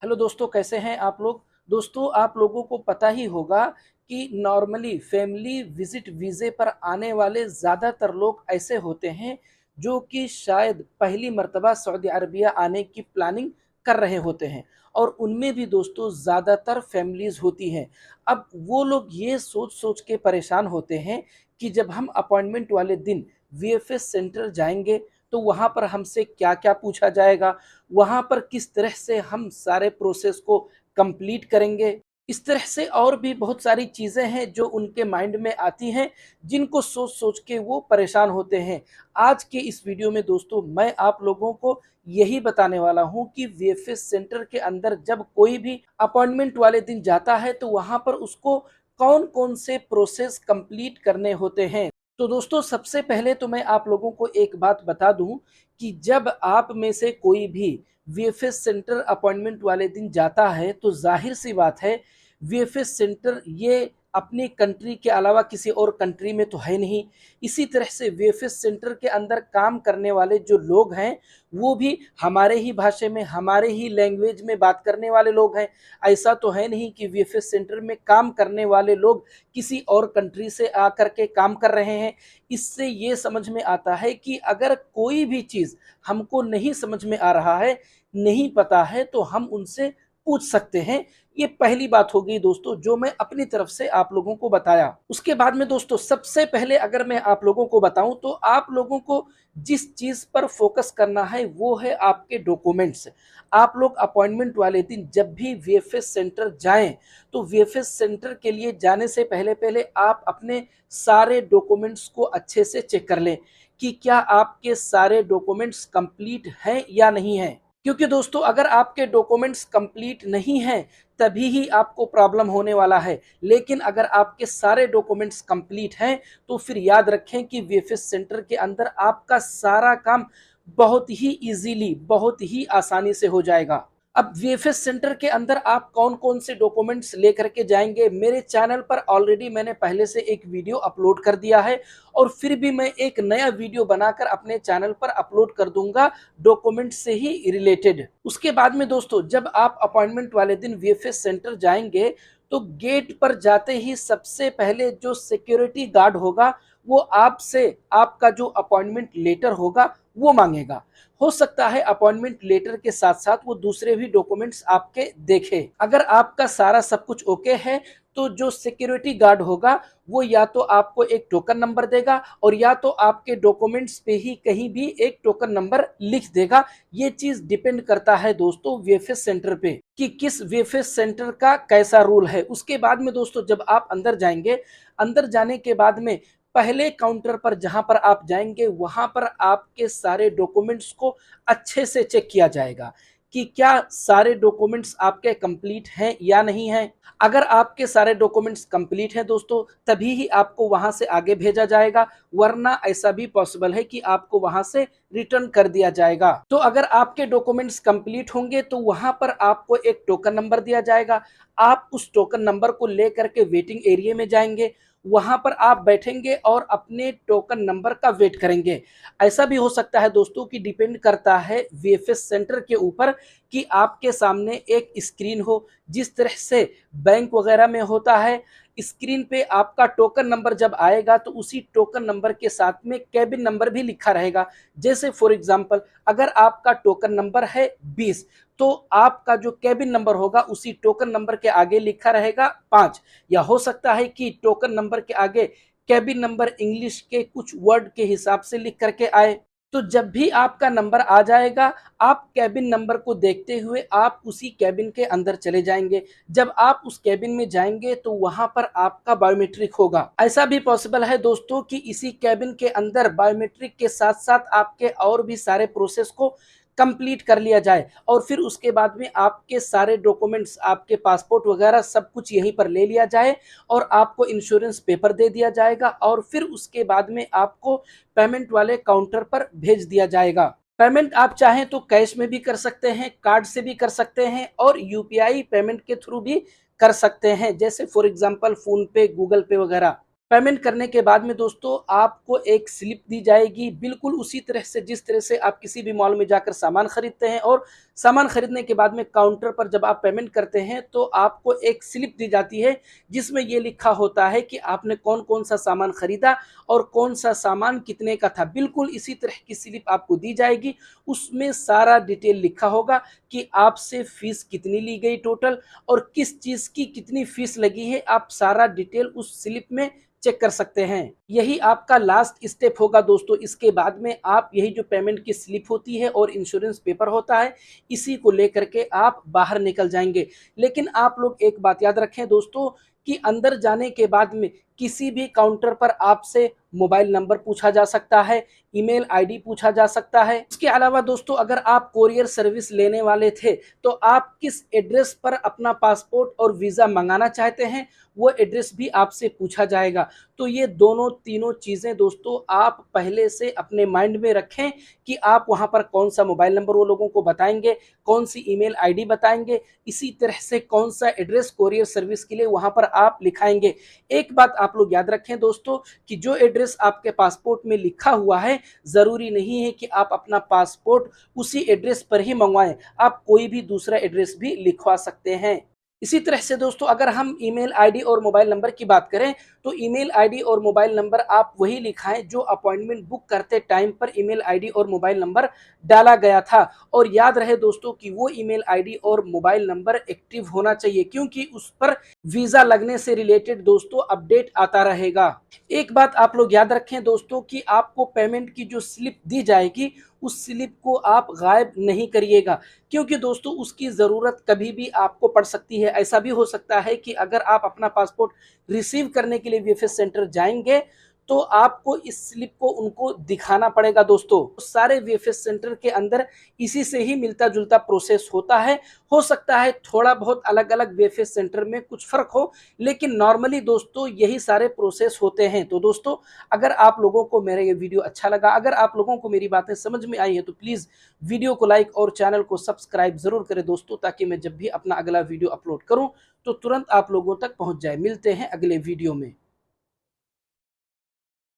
Hello दोस्तों, कैसे हैं आप लोग। दोस्तों, आप लोगों को पता ही होगा कि नॉर्मली फैमिली विजिट वीज़े पर आने वाले ज़्यादातर लोग ऐसे होते हैं जो कि शायद पहली मर्तबा सऊदी अरबिया आने की प्लानिंग कर रहे होते हैं। और उनमें भी दोस्तों ज़्यादातर फैमिलीज़ होती हैं। अब वो लोग ये सोच-सोच के परेशान होते हैं कि जब हम अपॉइंटमेंट वाले दिन वीएफएस सेंटर जाएँगे, तो वहाँ पर हमसे क्या-क्या पूछा जाएगा, वहाँ पर किस तरह से हम सारे प्रोसेस को कंप्लीट करेंगे। इस तरह से और भी बहुत सारी चीज़ें हैं जो उनके माइंड में आती हैं, जिनको सोच-सोच के वो परेशान होते हैं। आज के इस वीडियो में दोस्तों मैं आप लोगों को यही बताने वाला हूँ कि वीएफएस सेंटर के अंदर जब कोई भी अपॉइंटमेंट वाले दिन जाता है, तो वहाँ पर उसको कौन-कौन से प्रोसेस कंप्लीट करने होते हैं। तो दोस्तों, सबसे पहले तो मैं आप लोगों को एक बात बता दूँ कि जब आप में से कोई भी वीएफएस सेंटर अपॉइंटमेंट वाले दिन जाता है, तो ज़ाहिर-सी बात है, वीएफएस सेंटर ये अपनी कंट्री के अलावा किसी और कंट्री में तो है नहीं। इसी तरह से वीएफएस सेंटर के अंदर काम करने वाले जो लोग हैं, वो भी हमारे ही भाषा में, हमारे ही लैंग्वेज में बात करने वाले लोग हैं। ऐसा तो है नहीं कि वीएफएस सेंटर में काम करने वाले लोग किसी और कंट्री से आकर के काम कर रहे हैं। इससे ये समझ में आता है कि अगर कोई भी चीज़ हमको नहीं समझ में आ रहा है, नहीं पता है, तो हम उनसे पूछ सकते हैं। ये पहली बात हो गई दोस्तों, जो मैं अपनी तरफ से आप लोगों को बताया। उसके बाद में दोस्तों, सबसे पहले अगर मैं आप लोगों को बताऊं, तो आप लोगों को जिस चीज़ पर फोकस करना है वो है आपके डॉक्यूमेंट्स। आप लोग अपॉइंटमेंट वाले दिन जब भी वीएफएस सेंटर जाएं, तो वीएफएस सेंटर के लिए जाने से पहले पहले आप अपने सारे डॉक्यूमेंट्स को अच्छे से चेक कर लें कि क्या आपके सारे डॉक्यूमेंट्स कंप्लीट हैं या नहीं हैं। क्योंकि दोस्तों, अगर आपके डॉक्यूमेंट्स कंप्लीट नहीं हैं, तभी ही आपको प्रॉब्लम होने वाला है। लेकिन अगर आपके सारे डॉक्यूमेंट्स कंप्लीट हैं, तो फिर याद रखें कि वीएफएस सेंटर के अंदर आपका सारा काम बहुत ही ईज़िली, बहुत ही आसानी से हो जाएगा। अब वीएफएस सेंटर के अंदर आप कौन-कौन से डॉक्यूमेंट्स लेकर के जाएँगे, मेरे चैनल पर ऑलरेडी मैंने पहले से एक वीडियो अपलोड कर दिया है, और फिर भी मैं एक नया वीडियो बनाकर अपने चैनल पर अपलोड कर दूँगा डॉक्यूमेंट से ही रिलेटेड। उसके बाद में दोस्तों, जब आप अपॉइंटमेंट वाले दिन वीएफएस सेंटर जाएँगे, तो गेट पर जाते ही सबसे पहले जो सिक्योरिटी गार्ड होगा, वो आपसे आपका जो अपॉइंटमेंट लेटर होगा, वो माँगेगा। हो सकता है अपॉइंटमेंट लेटर के साथ-साथ वो दूसरे भी डॉक्यूमेंट्स आपके देखे। अगर आपका सारा सब कुछ ओके है, तो जो सिक्योरिटी गार्ड होगा, वो या तो आपको एक टोकन नंबर देगा, और या तो आपके डॉक्यूमेंट्स पे ही कहीं भी एक टोकन नंबर लिख देगा। ये चीज़ डिपेंड करता है दोस्तों वीएफएस सेंटर पे कि किस वीएफएस सेंटर का कैसा रूल है। उसके बाद में दोस्तों, जब आप अंदर जाएँगे, अंदर जाने के बाद में पहले काउंटर पर जहाँ पर आप जाएँगे, वहाँ पर आपके सारे डॉक्यूमेंट्स को अच्छे से चेक किया जाएगा कि क्या सारे डॉक्यूमेंट्स आपके कंप्लीट हैं या नहीं हैं। अगर आपके सारे डॉक्यूमेंट्स कंप्लीट हैं दोस्तों, तभी ही आपको वहाँ से आगे भेजा जाएगा, वरना ऐसा भी पॉसिबल है कि आपको वहाँ से रिटर्न कर दिया जाएगा। तो अगर आपके डॉक्यूमेंट्स कंप्लीट होंगे, तो वहाँ पर आपको एक टोकन नंबर दिया जाएगा। आप उस टोकन नंबर को लेकर के वेटिंग एरिया में जाएँगे, वहाँ पर आप बैठेंगे और अपने टोकन नंबर का वेट करेंगे। ऐसा भी हो सकता है दोस्तों कि डिपेंड करता है वीएफएस सेंटर के ऊपर कि आपके सामने एक स्क्रीन हो, जिस तरह से बैंक वगैरह में होता है। स्क्रीन पे आपका टोकन नंबर जब आएगा, तो उसी टोकन नंबर के साथ में केबिन नंबर भी लिखा रहेगा। जैसे फॉर एग्जांपल, अगर आपका टोकन नंबर है 20, तो आपका जो केबिन नंबर होगा उसी टोकन नंबर के आगे लिखा रहेगा 5। या हो सकता है कि टोकन नंबर के आगे केबिन नंबर इंग्लिश के कुछ वर्ड के हिसाब से लिख करके आए। तो जब भी आपका नंबर आ जाएगा, आप केबिन नंबर को देखते हुए आप उसी केबिन के अंदर चले जाएंगे। जब आप उस केबिन में जाएंगे, तो वहां पर आपका बायोमेट्रिक होगा। ऐसा भी पॉसिबल है दोस्तों कि इसी केबिन के अंदर बायोमेट्रिक के साथ साथ आपके और भी सारे प्रोसेस को कंप्लीट कर लिया जाए, और फिर उसके बाद में आपके सारे डॉक्यूमेंट्स, आपके पासपोर्ट वगैरह सब कुछ यहीं पर ले लिया जाए, और आपको इंश्योरेंस पेपर दे दिया जाएगा, और फिर उसके बाद में आपको पेमेंट वाले काउंटर पर भेज दिया जाएगा। पेमेंट आप चाहें तो कैश में भी कर सकते हैं, कार्ड से भी कर सकते हैं, और यूपीआई पेमेंट के थ्रू भी कर सकते हैं, जैसे फॉर एग्जांपल फोन पे, गूगल पे वगैरह। पेमेंट करने के बाद में दोस्तों आपको एक स्लिप दी जाएगी, बिल्कुल उसी तरह से जिस तरह से आप किसी भी मॉल में जाकर सामान खरीदते हैं, और सामान खरीदने के बाद में काउंटर पर जब आप पेमेंट करते हैं तो आपको एक स्लिप दी जाती है जिसमें ये लिखा होता है कि आपने कौन कौन सा सामान खरीदा और कौन सा सामान कितने का था। बिल्कुल इसी तरह की स्लिप आपको दी जाएगी, उसमें सारा डिटेल लिखा होगा कि आपसे फीस कितनी ली गई टोटल और किस चीज़ की कितनी फीस लगी है। आप सारा डिटेल उस स्लिप में चेक कर सकते हैं। यही आपका लास्ट स्टेप होगा दोस्तों। इसके बाद में आप यही जो पेमेंट की स्लिप होती है और इंश्योरेंस पेपर होता है, इसी को लेकर के आप बाहर निकल जाएंगे। लेकिन आप लोग एक बात याद रखें दोस्तों कि अंदर जाने के बाद में किसी भी काउंटर पर आपसे मोबाइल नंबर पूछा जा सकता है, ईमेल आईडी पूछा जा सकता है। इसके अलावा दोस्तों अगर आप कोरियर सर्विस लेने वाले थे तो आप किस एड्रेस पर अपना पासपोर्ट और वीज़ा मंगाना चाहते हैं, वो एड्रेस भी आपसे पूछा जाएगा। तो ये दोनों तीनों चीज़ें दोस्तों आप पहले से अपने माइंड में रखें कि आप वहाँ पर कौन सा मोबाइल नंबर वो लोगों को बताएंगे, कौन सी ईमेल आईडी बताएंगे, इसी तरह से कौन सा एड्रेस कोरियर सर्विस के लिए वहाँ पर आप लिखाएंगे। एक बात आप लोग याद रखें दोस्तों कि जो एड्रेस आपके पासपोर्ट में लिखा हुआ है, ज़रूरी नहीं है कि आप अपना पासपोर्ट उसी एड्रेस पर ही मंगवाएं, आप कोई भी दूसरा एड्रेस भी लिखवा सकते हैं। इसी तरह से दोस्तों अगर हम ईमेल आईडी और मोबाइल नंबर की बात करें तो ईमेल आईडी और मोबाइल नंबर आप वही लिखाएं जो अपॉइंटमेंट बुक करते टाइम पर ईमेल आईडी और मोबाइल नंबर डाला गया था। और याद रहे दोस्तों कि वो ईमेल आईडी और मोबाइल नंबर एक्टिव होना चाहिए, क्योंकि उस पर वीजा लगने से रिलेटेड दोस्तों अपडेट आता रहेगा। एक बात आप लोग याद रखें दोस्तों कि आपको पेमेंट की जो स्लिप दी जाएगी उस स्लिप को आप गायब नहीं करिएगा, क्योंकि दोस्तों उसकी ज़रूरत कभी भी आपको पड़ सकती है। ऐसा भी हो सकता है कि अगर आप अपना पासपोर्ट रिसीव करने के लिए वीएफएस सेंटर जाएंगे तो आपको इस स्लिप को उनको दिखाना पड़ेगा दोस्तों। सारे वीएफएस सेंटर के अंदर इसी से ही मिलता जुलता प्रोसेस होता है। हो सकता है थोड़ा बहुत अलग अलग वीएफएस सेंटर में कुछ फर्क हो, लेकिन नॉर्मली दोस्तों यही सारे प्रोसेस होते हैं। तो दोस्तों अगर आप लोगों को मेरा ये वीडियो अच्छा लगा, अगर आप लोगों को मेरी बातें समझ में आई है तो प्लीज़ वीडियो को लाइक और चैनल को सब्सक्राइब ज़रूर करें दोस्तों, ताकि मैं जब भी अपना अगला वीडियो अपलोड करूं तो तुरंत आप लोगों तक पहुंच जाए। मिलते हैं अगले वीडियो में।